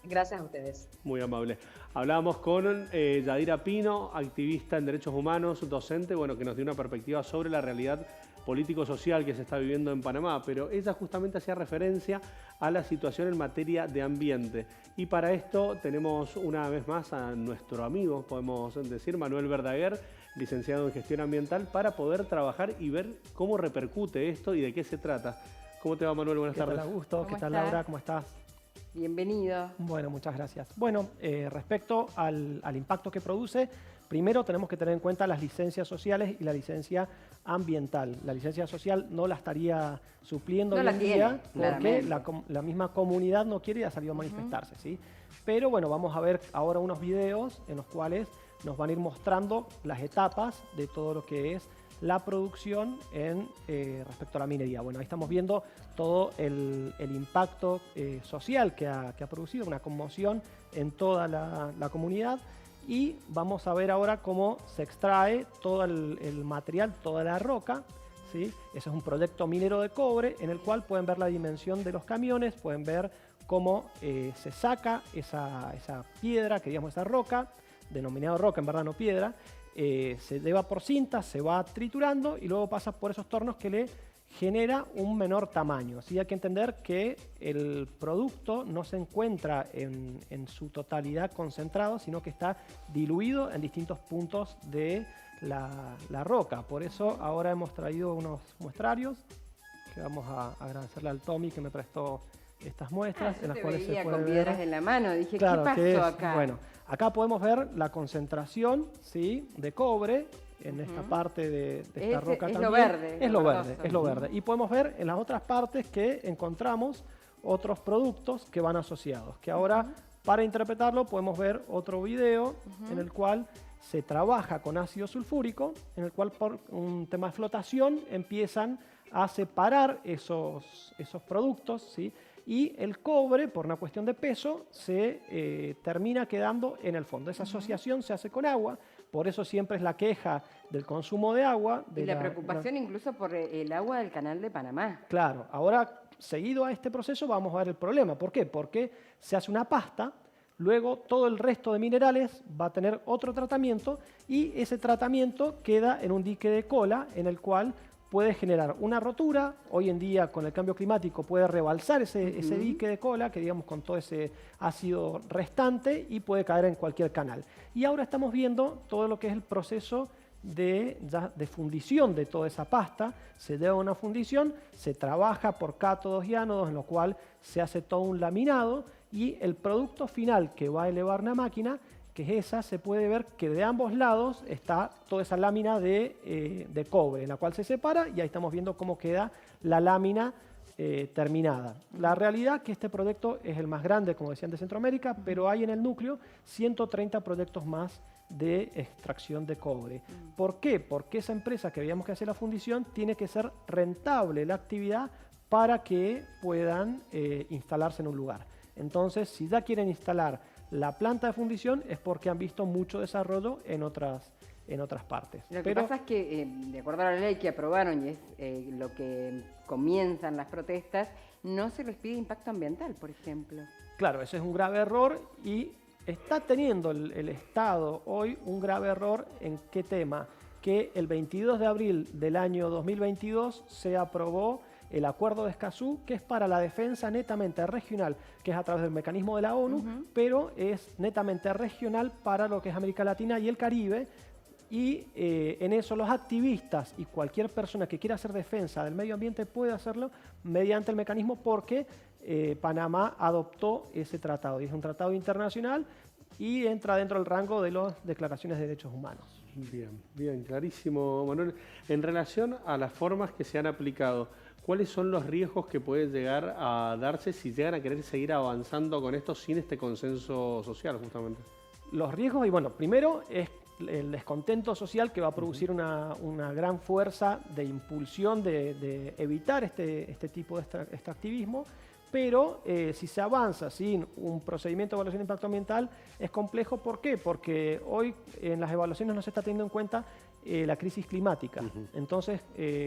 Gracias a ustedes. Muy amable. Hablábamos con Yadira Pino, activista en derechos humanos, docente, bueno, que nos dio una perspectiva sobre la realidad político-social que se está viviendo en Panamá, pero ella justamente hacía referencia a la situación en materia de ambiente. Y para esto tenemos una vez más a nuestro amigo, podemos decir, Manuel Verdaguer, licenciado en Gestión Ambiental, para poder trabajar y ver cómo repercute esto y de qué se trata. ¿Cómo te va, Manuel? Buenas tardes. ¿Qué tal, Augusto? ¿Qué tal, estás? Laura? ¿Cómo estás? Bienvenido. Bueno, muchas gracias. Bueno, respecto al impacto que produce, primero tenemos que tener en cuenta las licencias sociales y la licencia ambiental. La licencia social no la estaría supliendo hoy en día porque la misma comunidad no quiere y ha salido a manifestarse, ¿sí? Pero bueno, vamos a ver ahora unos videos en los cuales nos van a ir mostrando las etapas de todo lo que es la producción respecto a la minería. Bueno, ahí estamos viendo todo el impacto social que ha producido, una conmoción en toda la comunidad, y vamos a ver ahora cómo se extrae todo el material, toda la roca, ¿sí? Ese es un proyecto minero de cobre en el cual pueden ver la dimensión de los camiones, pueden ver cómo se saca esa piedra, que digamos esa roca, denominada roca, en verdad no piedra, se lleva por cinta, se va triturando y luego pasa por esos tornos que le genera un menor tamaño. ¿Sí? Hay que entender que el producto no se encuentra en su totalidad concentrado, sino que está diluido en distintos puntos de la roca. Por eso ahora hemos traído unos muestrarios que vamos a agradecerle al Tommy que me prestó estas muestras. Yo en las te cuales veía se puede con ver. piedras en la mano, dije, Claro, ¿qué pasó acá? Bueno, acá podemos ver la concentración, ¿sí?, de cobre en esta parte de esta roca es también. lo verde, Es lo verde, verdoso. es lo verde. Y podemos ver en las otras partes que encontramos otros productos que van asociados, que ahora para interpretarlo podemos ver otro video en el cual se trabaja con ácido sulfúrico, en el cual por un tema de flotación empiezan a separar esos productos, ¿sí? Y el cobre, por una cuestión de peso, se termina quedando en el fondo. Esa asociación se hace con agua, por eso siempre es la queja del consumo de agua. Y la preocupación incluso por el agua del Canal de Panamá. Claro, ahora seguido a este proceso vamos a ver el problema. ¿Por qué? Porque se hace una pasta, luego todo el resto de minerales va a tener otro tratamiento y ese tratamiento queda en un dique de cola en el cual puede generar una rotura. Hoy en día con el cambio climático puede rebalsar ese dique de cola, que digamos con todo ese ácido restante, y puede caer en cualquier canal. Y ahora estamos viendo todo lo que es el proceso de fundición de toda esa pasta. Se lleva a una fundición, se trabaja por cátodos y ánodos, en lo cual se hace todo un laminado, y el producto final que va a elevar una máquina, que es esa, se puede ver que de ambos lados está toda esa lámina de cobre, en la cual se separa, y ahí estamos viendo cómo queda la lámina terminada. La realidad es que este proyecto es el más grande, como decían, de Centroamérica, pero hay en el núcleo 130 proyectos más de extracción de cobre. ¿Por qué? Porque esa empresa que veíamos que hace la fundición tiene que ser rentable la actividad para que puedan instalarse en un lugar. Entonces, si ya quieren instalar la planta de fundición es porque han visto mucho desarrollo en otras partes. Lo que pasa es que, de acuerdo a la ley que aprobaron, y es lo que comienzan las protestas, no se les pide impacto ambiental, por ejemplo. Claro, ese es un grave error, y está teniendo el Estado hoy un grave error. ¿En qué tema? Que el 22 de abril del año 2022 se aprobó el Acuerdo de Escazú, que es para la defensa netamente regional, que es a través del mecanismo de la ONU, pero es netamente regional para lo que es América Latina y el Caribe. Y en eso los activistas y cualquier persona que quiera hacer defensa del medio ambiente puede hacerlo mediante el mecanismo, porque Panamá adoptó ese tratado, y es un tratado internacional y entra dentro del rango de las declaraciones de derechos humanos. Bien, bien, clarísimo, Manuel. En relación a las formas que se han aplicado, ¿cuáles son los riesgos que pueden llegar a darse si llegan a querer seguir avanzando con esto sin este consenso social, justamente? Los riesgos, y bueno, primero es el descontento social que va a producir una gran fuerza de impulsión de evitar este tipo de extractivismo, pero si se avanza sin un procedimiento de evaluación de impacto ambiental es complejo. ¿Por qué? Porque hoy en las evaluaciones no se está teniendo en cuenta la crisis climática. Entonces,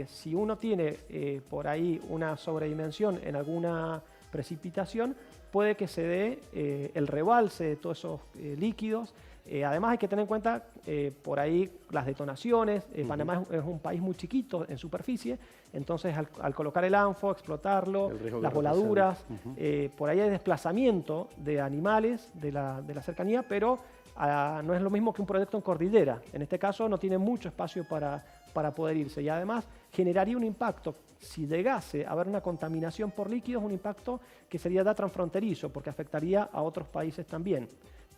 si uno tiene por ahí una sobredimensión en alguna precipitación, puede que se dé el rebalse de todos esos líquidos. Además hay que tener en cuenta por ahí las detonaciones. Panamá es un país muy chiquito en superficie, entonces al colocar el ANFO, explotarlo, las voladuras, por ahí hay desplazamiento de animales de la cercanía, pero no es lo mismo que un proyecto en cordillera. En este caso no tiene mucho espacio para poder irse, y además generaría un impacto, si llegase a haber una contaminación por líquidos, un impacto que sería transfronterizo, porque afectaría a otros países también.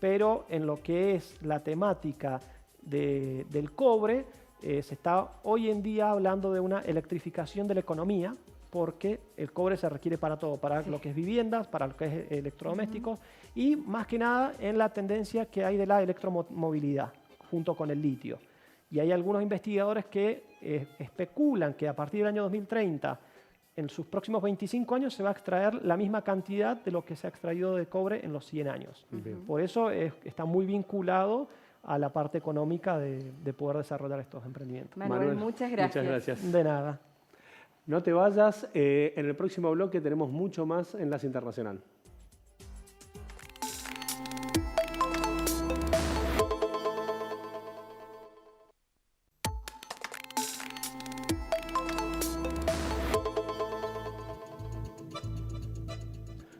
Pero en lo que es la temática del cobre, se está hoy en día hablando de una electrificación de la economía, porque el cobre se requiere para todo, para lo que es viviendas, para lo que es electrodomésticos, y más que nada en la tendencia que hay de la electromovilidad, junto con el litio. Y hay algunos investigadores que especulan que a partir del año 2030, en sus próximos 25 años, se va a extraer la misma cantidad de lo que se ha extraído de cobre en los 100 años. Por eso está muy vinculado a la parte económica de poder desarrollar estos emprendimientos. Manuel, muchas gracias. Muchas gracias. De nada. No te vayas, en el próximo bloque tenemos mucho más Enlace Internacional.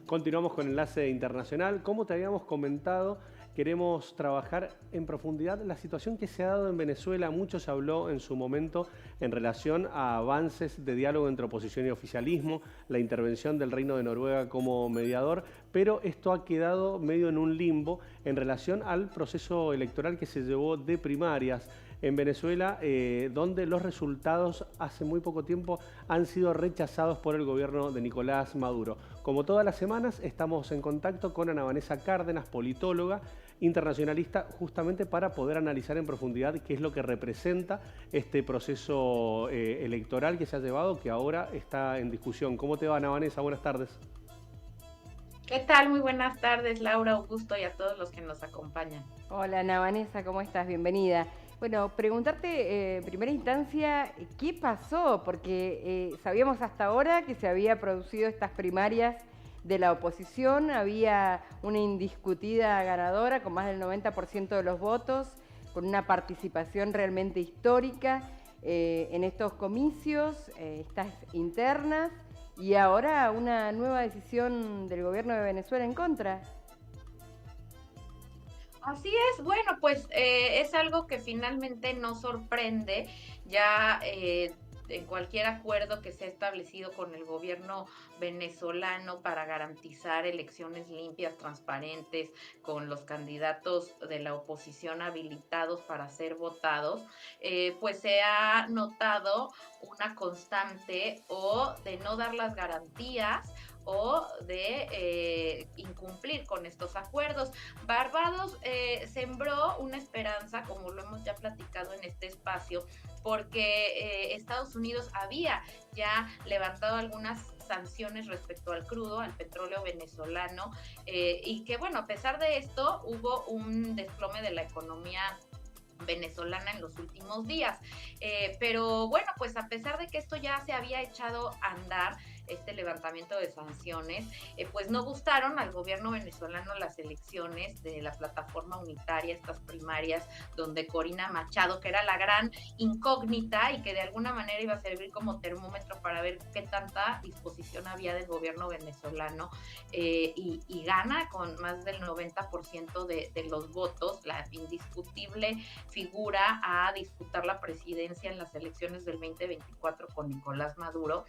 Continuamos con Enlace Internacional. Como te habíamos comentado, queremos trabajar en profundidad la situación que se ha dado en Venezuela. Mucho se habló en su momento en relación a avances de diálogo entre oposición y oficialismo, la intervención del Reino de Noruega como mediador, pero esto ha quedado medio en un limbo en relación al proceso electoral que se llevó de primarias en Venezuela, donde los resultados hace muy poco tiempo han sido rechazados por el gobierno de Nicolás Maduro. Como todas las semanas, estamos en contacto con Ana Vanessa Cárdenas, politóloga, internacionalista, justamente para poder analizar en profundidad qué es lo que representa este proceso electoral que se ha llevado, que ahora está en discusión. ¿Cómo te va, Ana Vanessa? Buenas tardes. ¿Qué tal? Muy buenas tardes, Laura, Augusto y a todos los que nos acompañan. Hola, Ana Vanessa, ¿cómo estás? Bienvenida. Bueno, preguntarte en primera instancia, ¿qué pasó? Porque sabíamos hasta ahora que se había producido estas primarias de la oposición, había una indiscutida ganadora con más del 90% de los votos, con una participación realmente histórica en estos comicios, estas internas, y ahora una nueva decisión del gobierno de Venezuela en contra. Así es, bueno, pues es algo que finalmente no sorprende, ya en cualquier acuerdo que se ha establecido con el gobierno venezolano para garantizar elecciones limpias, transparentes, con los candidatos de la oposición habilitados para ser votados, pues se ha notado una constante o de no dar las garantías o de incumplir con estos acuerdos. Barbados sembró una esperanza, como lo hemos ya platicado en este espacio, porque Estados Unidos había ya levantado algunas sanciones respecto al crudo, al petróleo venezolano, y que bueno, a pesar de esto hubo un desplome de la economía venezolana en los últimos días, pero bueno, pues a pesar de que esto ya se había echado a andar, este levantamiento de sanciones, pues no gustaron al gobierno venezolano las elecciones de la plataforma unitaria, estas primarias, donde Corina Machado, que era la gran incógnita y que de alguna manera iba a servir como termómetro para ver qué tanta disposición había del gobierno venezolano, y gana con más del 90% de los votos, la indiscutible figura a disputar la presidencia en las elecciones del 2024 con Nicolás Maduro.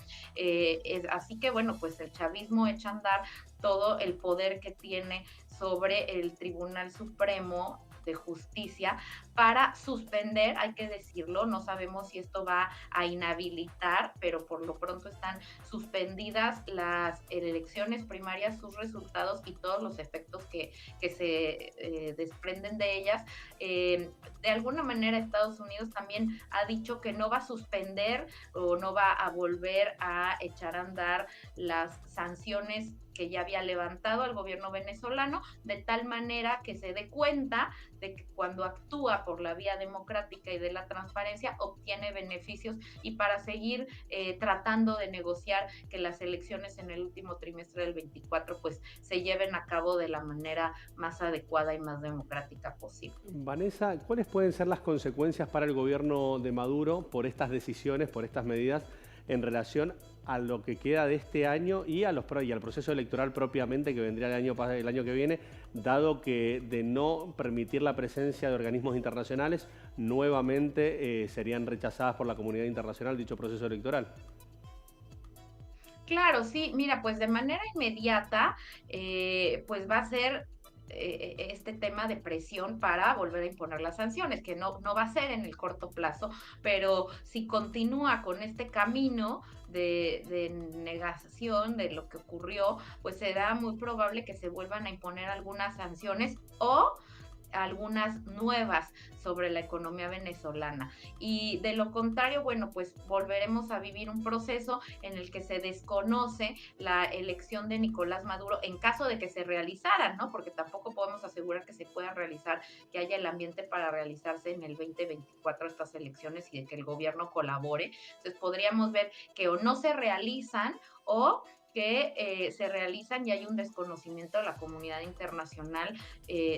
Así que bueno, pues el chavismo echa a andar todo el poder que tiene sobre el Tribunal Supremo de Justicia para suspender, hay que decirlo, no sabemos si esto va a inhabilitar, pero por lo pronto están suspendidas las elecciones primarias, sus resultados y todos los efectos que se desprenden de ellas. De alguna manera Estados Unidos también ha dicho que no va a suspender o no va a volver a echar a andar las sanciones que ya había levantado al gobierno venezolano, de tal manera que se dé cuenta de que cuando actúa por la vía democrática y de la transparencia obtiene beneficios, y para seguir tratando de negociar que las elecciones en el último trimestre del 24 pues se lleven a cabo de la manera más adecuada y más democrática posible. Vanessa, ¿cuáles pueden ser las consecuencias para el gobierno de Maduro por estas decisiones, por estas medidas en relación a lo que queda de este año y al proceso electoral propiamente que vendría el año que viene, dado que de no permitir la presencia de organismos internacionales, nuevamente serían rechazadas por la comunidad internacional dicho proceso electoral? Claro, sí, mira, pues de manera inmediata, pues va a ser este tema de presión para volver a imponer las sanciones, que no va a ser en el corto plazo, pero si continúa con este camino de negación de lo que ocurrió, pues será muy probable que se vuelvan a imponer algunas sanciones o algunas nuevas sobre la economía venezolana. Y de lo contrario, bueno, pues volveremos a vivir un proceso en el que se desconoce la elección de Nicolás Maduro en caso de que se realizaran, ¿no? Porque tampoco podemos asegurar que se puedan realizar, que haya el ambiente para realizarse en el 2024 estas elecciones y de que el gobierno colabore. Entonces podríamos ver que o no se realizan o que se realizan y hay un desconocimiento de la comunidad internacional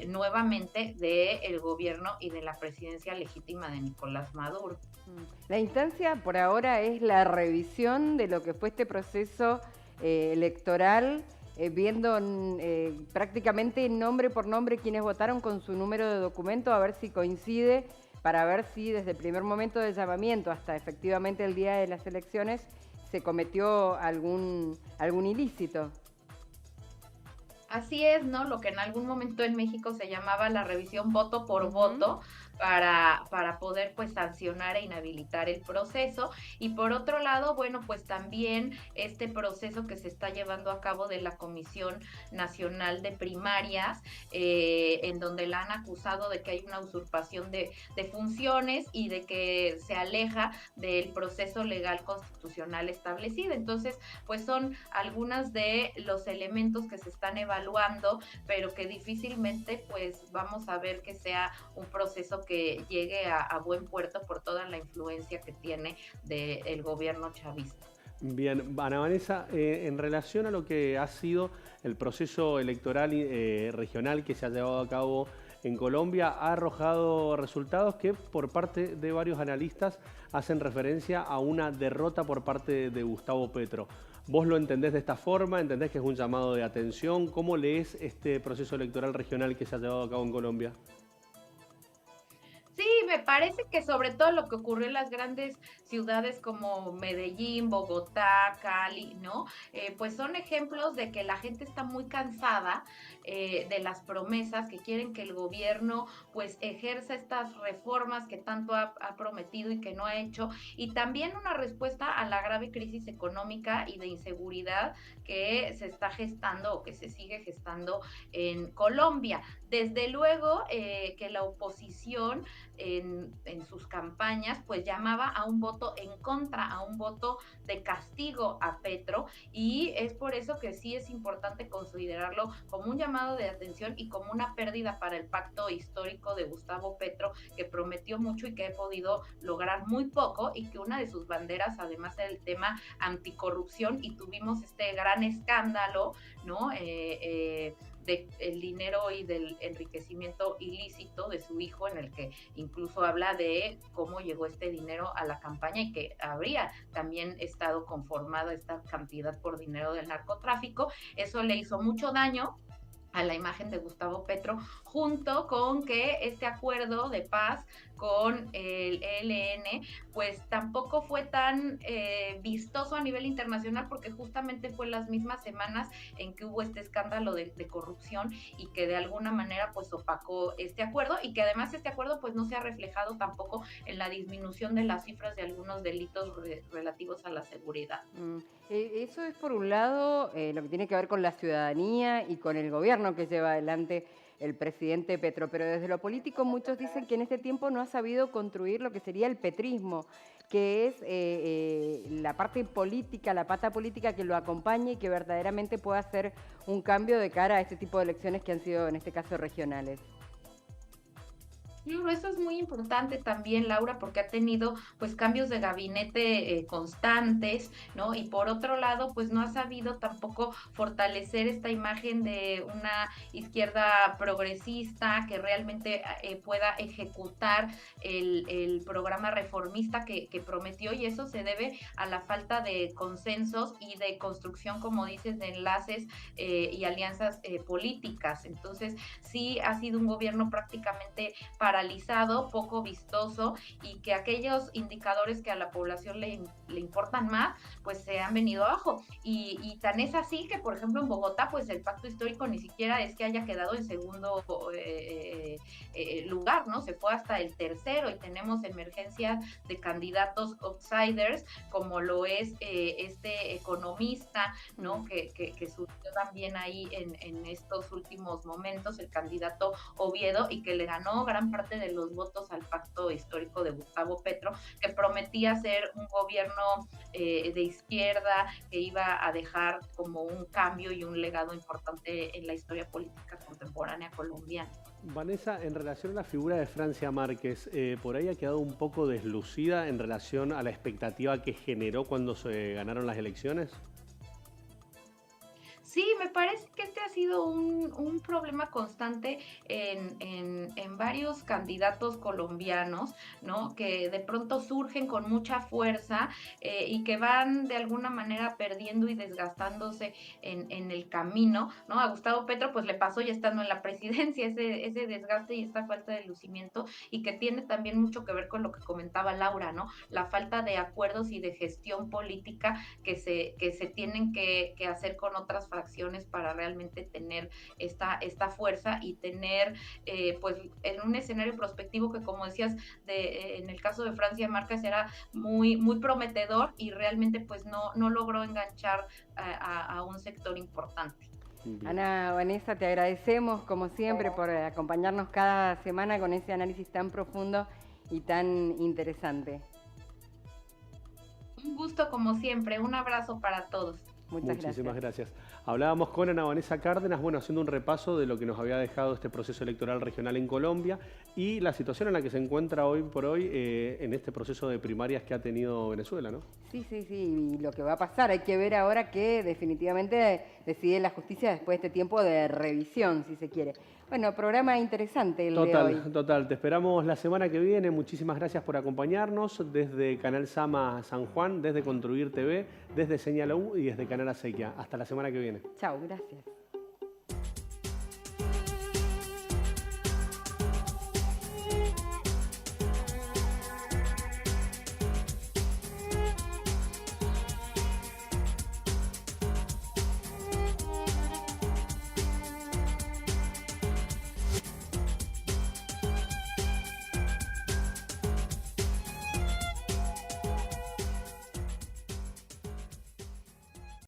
nuevamente del gobierno y de la presidencia legítima de Nicolás Maduro. La instancia por ahora es la revisión de lo que fue este proceso electoral, viendo prácticamente nombre por nombre quienes votaron con su número de documento, a ver si coincide, para ver si desde el primer momento del llamamiento hasta efectivamente el día de las elecciones se cometió algún ilícito. Así es, ¿no? Lo que en algún momento en México se llamaba la revisión voto por voto, para poder pues sancionar e inhabilitar el proceso. Y por otro lado, bueno, pues también este proceso que se está llevando a cabo de la Comisión Nacional de Primarias, en donde la han acusado de que hay una usurpación de funciones y de que se aleja del proceso legal constitucional establecido. Entonces, pues son algunas de los elementos que se están evaluando, pero que difícilmente pues vamos a ver que sea un proceso que llegue a buen puerto por toda la influencia que tiene del gobierno chavista. Bien, Ana Vanessa, en relación a lo que ha sido el proceso electoral regional que se ha llevado a cabo en Colombia, ha arrojado resultados que por parte de varios analistas hacen referencia a una derrota por parte de Gustavo Petro. ¿Vos lo entendés de esta forma? ¿Entendés que es un llamado de atención? ¿Cómo lees este proceso electoral regional que se ha llevado a cabo en Colombia? Sí, me parece que sobre todo lo que ocurrió en las grandes ciudades como Medellín, Bogotá, Cali, ¿no? Pues son ejemplos de que la gente está muy cansada de las promesas, que quieren que el gobierno pues ejerza estas reformas que tanto ha prometido y que no ha hecho, y también una respuesta a la grave crisis económica y de inseguridad que se está gestando o que se sigue gestando en Colombia. Desde luego que la oposición en sus campañas pues llamaba a un voto en contra, a un voto de castigo a Petro, y es por eso que sí es importante considerarlo como un llamado de atención y como una pérdida para el pacto histórico de Gustavo Petro, que prometió mucho y que ha podido lograr muy poco, y que una de sus banderas además era el tema anticorrupción, y tuvimos este gran escándalo, ¿no? del dinero y del enriquecimiento ilícito de su hijo, en el que incluso habla de cómo llegó este dinero a la campaña y que habría también estado conformada esta cantidad por dinero del narcotráfico. Eso le hizo mucho daño a la imagen de Gustavo Petro, junto con que este acuerdo de paz con el ELN, pues tampoco fue tan vistoso a nivel internacional, porque justamente fue las mismas semanas en que hubo este escándalo de corrupción y que de alguna manera pues opacó este acuerdo, y que además este acuerdo pues no se ha reflejado tampoco en la disminución de las cifras de algunos delitos relativos a la seguridad. Eso es por un lado lo que tiene que ver con la ciudadanía y con el gobierno que lleva adelante el presidente Petro, pero desde lo político muchos dicen que en este tiempo no ha sabido construir lo que sería el petrismo, que es la parte política, la pata política que lo acompañe y que verdaderamente pueda hacer un cambio de cara a este tipo de elecciones que han sido en este caso regionales. Claro, eso es muy importante también, Laura, porque ha tenido pues cambios de gabinete constantes, ¿no? Y por otro lado, pues no ha sabido tampoco fortalecer esta imagen de una izquierda progresista que realmente pueda ejecutar el programa reformista que prometió, y eso se debe a la falta de consensos y de construcción, como dices, de enlaces y alianzas políticas. Entonces, sí ha sido un gobierno prácticamente paralizado, poco vistoso, y que aquellos indicadores que a la población le importan más, pues se han venido abajo. Y tan es así que, por ejemplo, en Bogotá, pues el pacto histórico ni siquiera es que haya quedado en segundo lugar, ¿no? Se fue hasta el tercero, y tenemos emergencias de candidatos outsiders, como lo es este economista, ¿no? Que surgió también ahí en estos últimos momentos, el candidato Oviedo, y que le ganó gran parte de los votos al pacto histórico de Gustavo Petro, que prometía ser un gobierno de izquierda, que iba a dejar como un cambio y un legado importante en la historia política contemporánea colombiana. Vanessa, en relación a la figura de Francia Márquez, por ahí ha quedado un poco deslucida en relación a la expectativa que generó cuando se ganaron las elecciones. Sí, me parece que este ha sido un problema constante en varios candidatos colombianos, ¿no? Que de pronto surgen con mucha fuerza y que van de alguna manera perdiendo y desgastándose en el camino, ¿no? A Gustavo Petro pues le pasó ya estando en la presidencia ese desgaste y esta falta de lucimiento, y que tiene también mucho que ver con lo que comentaba Laura, ¿no? La falta de acuerdos y de gestión política que se tienen que hacer con otras fracciones para realmente tener esta fuerza y tener pues en un escenario prospectivo que, como decías, en el caso de Francia Márquez era muy, muy prometedor, y realmente pues no logró enganchar a un sector importante. Ana, Vanessa, te agradecemos como siempre por acompañarnos cada semana con ese análisis tan profundo y tan interesante. Un gusto como siempre, un abrazo para todos. Muchísimas gracias. Hablábamos con Ana Vanessa Cárdenas, bueno, haciendo un repaso de lo que nos había dejado este proceso electoral regional en Colombia y la situación en la que se encuentra hoy por hoy en este proceso de primarias que ha tenido Venezuela, ¿no? Sí, y lo que va a pasar, hay que ver ahora que definitivamente decide la justicia después de este tiempo de revisión, si se quiere. Bueno, programa interesante el de hoy. Total, te esperamos la semana que viene. Muchísimas gracias por acompañarnos desde Canal Sama San Juan, desde Construir TV, desde Señal U y desde Canal Acequia. Hasta la semana que viene. Chao, gracias.